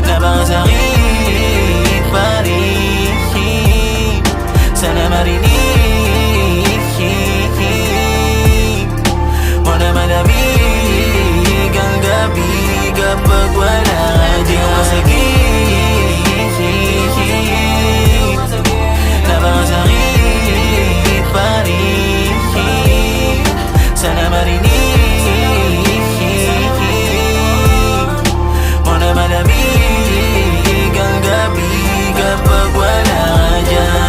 napakasakit pa rin. Sana marinig mo na malamig ang gabi kapag wala ka. Di ko masakit, napakasakit pa rin. Sana marinig mo na malamig ang gabi kapag wala ka dyan.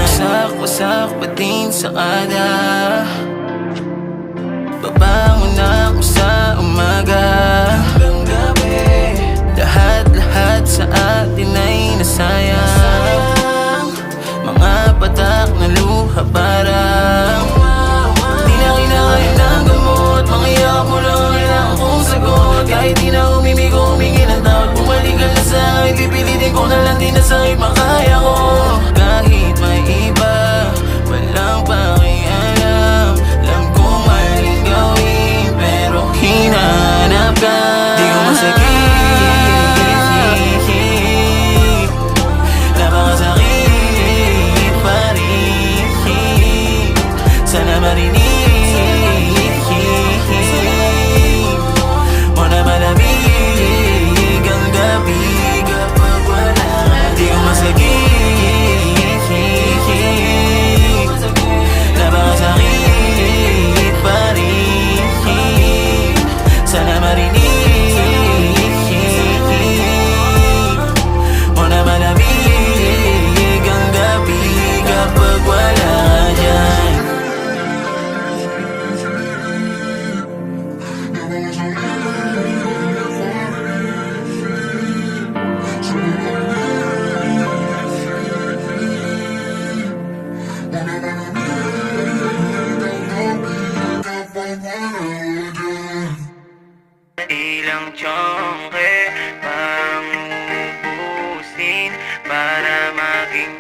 Wasak pa din sa kada, babangon ako sa umaga. Hanggang gabi, lahat sa atin ay nasayang. Mga patak na luha parang di na kinakaya ng gamot. Mga iyak mo lang ang kailangan kong sagot. Kahit di na umimig o humingi ng tawad, bumalik ka na sa akin. Pipilitin ko na lang din na sa'yo makaya ko. Kahit may iba, walang pakialam. Alam kong maling gawin, pero hinahanap ka. Di ko masakit, napakasakit pa rin. Sana marinig mo na malamig ang gabi kapag wala ka. Di ko masakit, napakasakit pa rin. Sana marinig mo na malamig ang gabi kapag wala ka dyan. Ilang tsongke pang ubusin para maging